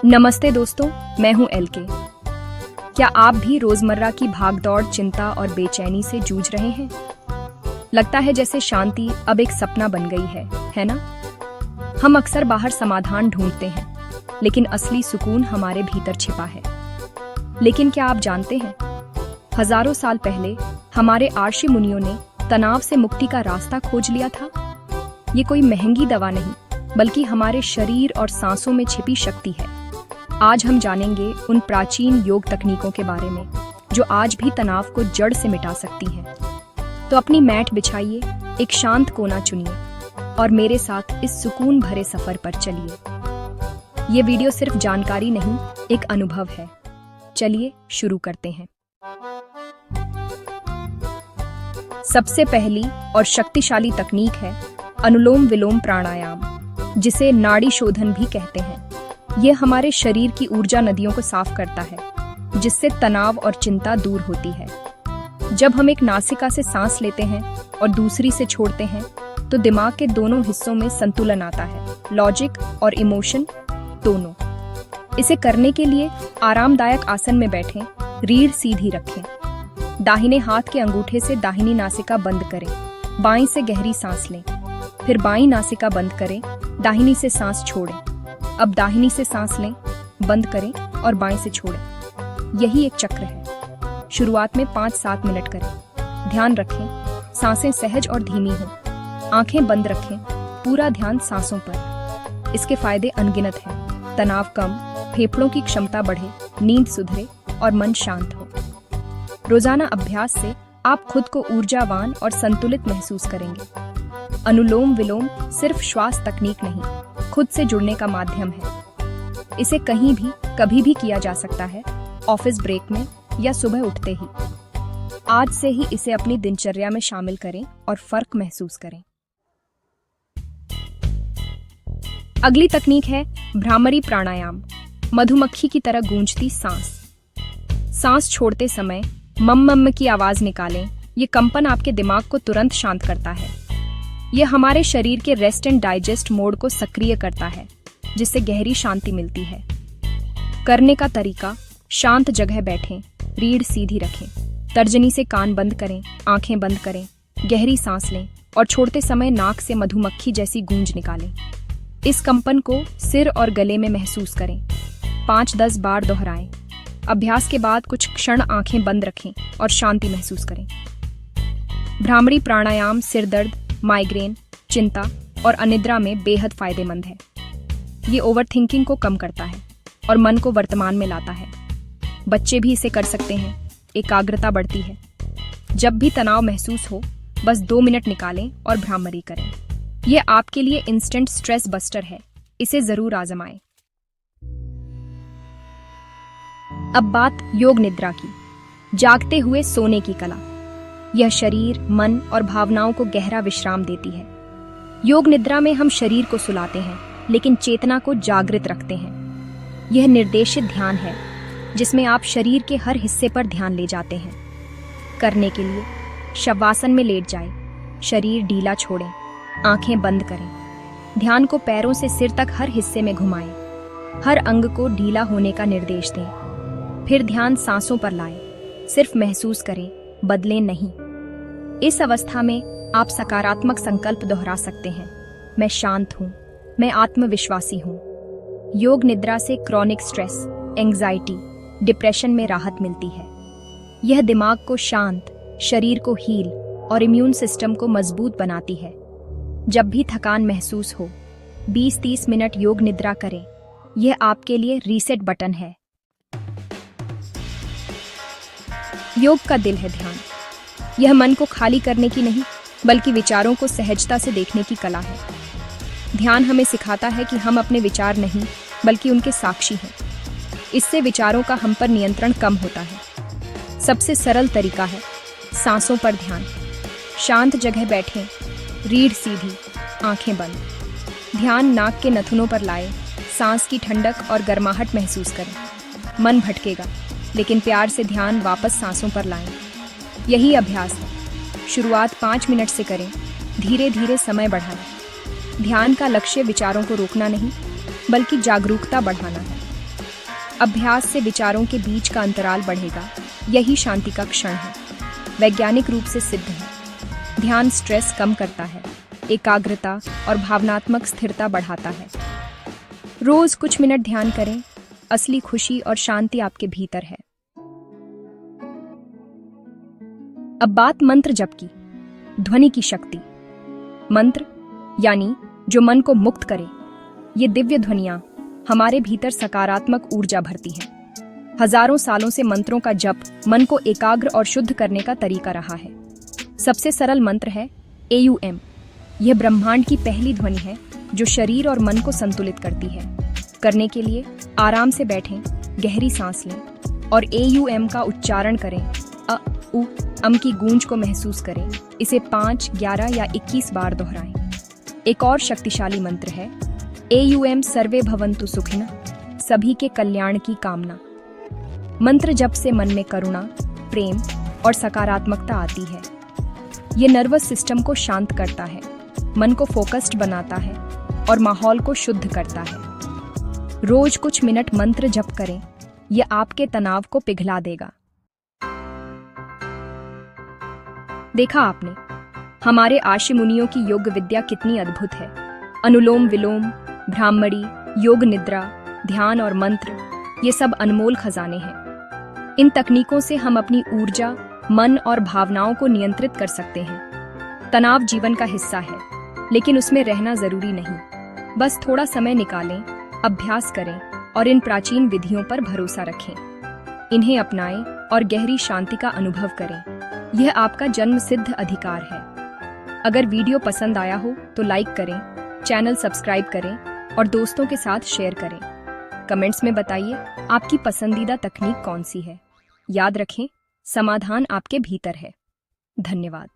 नमस्ते दोस्तों, मैं हूं एलके। क्या आप भी रोजमर्रा की भागदौड़, चिंता और बेचैनी से जूझ रहे हैं? लगता है जैसे शांति अब एक सपना बन गई है ना? हम अक्सर बाहर समाधान ढूंढते हैं, लेकिन असली सुकून हमारे भीतर छिपा है। लेकिन क्या आप जानते हैं, हजारों साल पहले हमारे ऋषि मुनियों ने तनाव से मुक्ति का रास्ता खोज लिया था। ये कोई महंगी दवा नहीं, बल्कि हमारे शरीर और सांसों में छिपी शक्ति है। आज हम जानेंगे उन प्राचीन योग तकनीकों के बारे में जो आज भी तनाव को जड़ से मिटा सकती हैं। तो अपनी मैट बिछाइए, एक शांत कोना चुनिए और मेरे साथ इस सुकून भरे सफर पर चलिए। ये वीडियो सिर्फ जानकारी नहीं, एक अनुभव है। चलिए शुरू करते हैं। सबसे पहली और शक्तिशाली तकनीक है अनुलोम विलोम प्राणायाम, जिसे नाड़ी शोधन भी कहते हैं। यह हमारे शरीर की ऊर्जा नदियों को साफ करता है, जिससे तनाव और चिंता दूर होती है। जब हम एक नासिका से सांस लेते हैं और दूसरी से छोड़ते हैं, तो दिमाग के दोनों हिस्सों में संतुलन आता है, लॉजिक और इमोशन दोनों। इसे करने के लिए आरामदायक आसन में बैठें, रीढ़ सीधी रखें। दाहिने हाथ के अंगूठे से दाहिनी नासिका बंद करें, बाईं से गहरी सांस लें, फिर बाईं नासिका बंद करें, दाहिनी से सांस छोड़ें। अब दाहिनी से सांस लें, बंद करें और बाईं से छोड़ें। यही एक चक्र है। शुरुआत में 5-7 मिनट करें। ध्यान रखें, सांसें सहज और धीमी हों। आंखें बंद रखें, पूरा ध्यान सांसों पर। इसके फायदे अनगिनत हैं। तनाव कम, फेफड़ों की क्षमता बढ़े, नींद सुधरे और मन शांत हो। रोजाना अभ्यास से आप खुद को ऊर्जावान और संतुलित महसूस करेंगे। अनुलोम विलोम सिर्फ श्वास तकनीक नहीं, खुद से जुड़ने का माध्यम है। इसे कहीं भी कभी भी किया जा सकता है, ऑफिस ब्रेक में या सुबह उठते ही। आज से ही इसे अपनी दिनचर्या में शामिल करें और फर्क महसूस करें। अगली तकनीक है भ्रामरी प्राणायाम, मधुमक्खी की तरह गूंजती सांस। सांस छोड़ते समय मम मम की आवाज निकालें। ये कंपन आपके दिमाग को तुरंत शांत करता है। यह हमारे शरीर के रेस्ट एंड डाइजेस्ट मोड को सक्रिय करता है, जिससे गहरी शांति मिलती है। करने का तरीका, शांत जगह बैठें, रीढ़ सीधी रखें, तर्जनी से कान बंद करें, आंखें बंद करें, गहरी सांस लें और छोड़ते समय नाक से मधुमक्खी जैसी गूंज निकालें। इस कंपन को सिर और गले में महसूस करें। 5-10 बार दोहराएं। अभ्यास के बाद कुछ क्षण आंखें बंद रखें और शांति महसूस करें। भ्रामरी प्राणायाम सिर दर्द, माइग्रेन, चिंता और अनिद्रा में बेहद फायदेमंद है। ये ओवरथिंकिंग को कम करता है और मन को वर्तमान में लाता है। बच्चे भी इसे कर सकते हैं, एकाग्रता बढ़ती है। जब भी तनाव महसूस हो, बस 2 मिनट निकालें और भ्रामरी करें। यह आपके लिए इंस्टेंट स्ट्रेस बस्टर है। इसे जरूर आजमाएं। अब बात योग निद्रा की, जागते हुए सोने की कला। यह शरीर, मन और भावनाओं को गहरा विश्राम देती है। योग निद्रा में हम शरीर को सुलाते हैं, लेकिन चेतना को जागृत रखते हैं। यह निर्देशित ध्यान है, जिसमें आप शरीर के हर हिस्से पर ध्यान ले जाते हैं। करने के लिए शवासन में लेट जाएं, शरीर ढीला छोड़ें, आंखें बंद करें। ध्यान को पैरों से सिर तक हर हिस्से में घुमाएं, हर अंग को ढीला होने का निर्देश दें। फिर ध्यान सांसों पर लाएं, सिर्फ महसूस करें, बदलें नहीं। इस अवस्था में आप सकारात्मक संकल्प दोहरा सकते हैं। मैं शांत हूँ, मैं आत्मविश्वासी हूँ। योग निद्रा से क्रॉनिक स्ट्रेस, एंग्जाइटी, डिप्रेशन में राहत मिलती है। यह दिमाग को शांत, शरीर को हील और इम्यून सिस्टम को मजबूत बनाती है। जब भी थकान महसूस हो, 20-30 मिनट योग निद्रा करें। यह आपके लिए रीसेट बटन है। योग का दिल है ध्यान। यह मन को खाली करने की नहीं, बल्कि विचारों को सहजता से देखने की कला है। ध्यान हमें सिखाता है कि हम अपने विचार नहीं, बल्कि उनके साक्षी हैं। इससे विचारों का हम पर नियंत्रण कम होता है। सबसे सरल तरीका है सांसों पर ध्यान। शांत जगह बैठें, रीढ़ सीधी, आंखें बंद। ध्यान नाक के नथुनों पर लाएं, सांस की ठंडक और गर्माहट महसूस करें। मन भटकेगा, लेकिन प्यार से ध्यान वापस सांसों पर लाएं। यही अभ्यास है। शुरुआत 5 मिनट से करें, धीरे धीरे समय बढ़ाएं। ध्यान का लक्ष्य विचारों को रोकना नहीं, बल्कि जागरूकता बढ़ाना है। अभ्यास से विचारों के बीच का अंतराल बढ़ेगा। यही शांति का क्षण है। वैज्ञानिक रूप से सिद्ध है। ध्यान स्ट्रेस कम करता है, एकाग्रता और भावनात्मक स्थिरता बढ़ाता है। रोज कुछ मिनट ध्यान करें। असली खुशी और शांति आपके भीतर है। अब बात मंत्र जप की। ध्वनि की शक्ति। मंत्र यानी जो मन को मुक्त करे, ये दिव्य ध्वनियां हमारे भीतर सकारात्मक ऊर्जा भरती हैं। हजारों सालों से मंत्रों का जप मन को एकाग्र और शुद्ध करने का तरीका रहा है। सबसे सरल मंत्र है AUM। यह ब्रह्मांड की पहली ध्वनि है जो शरीर और मन को संतुलित करती है। करने के लिए आराम से बैठें, गहरी सांस लें और AUM का उच्चारण करें। अ उ अम की गूंज को महसूस करें। इसे 5, 11 या 21 बार दोहराएं। एक और शक्तिशाली मंत्र है AUM सर्वे भवन्तु सुखिनः, सभी के कल्याण की कामना। मंत्र जप से मन में करुणा, प्रेम और सकारात्मकता आती है। ये नर्वस सिस्टम को शांत करता है, मन को फोकस्ड बनाता है और माहौल को शुद्ध करता है। रोज कुछ मिनट मंत्र जप करें, यह आपके तनाव को पिघला देगा। देखा आपने, हमारे आशी मुनियों की योग विद्या कितनी अद्भुत है। अनुलोम विलोम, ब्राह्मणी, योग निद्रा, ध्यान और मंत्र, ये सब अनमोल खजाने हैं। इन तकनीकों से हम अपनी ऊर्जा, मन और भावनाओं को नियंत्रित कर सकते हैं। तनाव जीवन का हिस्सा है, लेकिन उसमें रहना जरूरी नहीं। बस थोड़ा समय निकालें, अभ्यास करें और इन प्राचीन विधियों पर भरोसा रखें। इन्हें अपनाएं और गहरी शांति का अनुभव करें। यह आपका जन्म सिद्ध अधिकार है। अगर वीडियो पसंद आया हो तो लाइक करें, चैनल सब्सक्राइब करें और दोस्तों के साथ शेयर करें। कमेंट्स में बताइए आपकी पसंदीदा तकनीक कौन सी है। याद रखें, समाधान आपके भीतर है। धन्यवाद।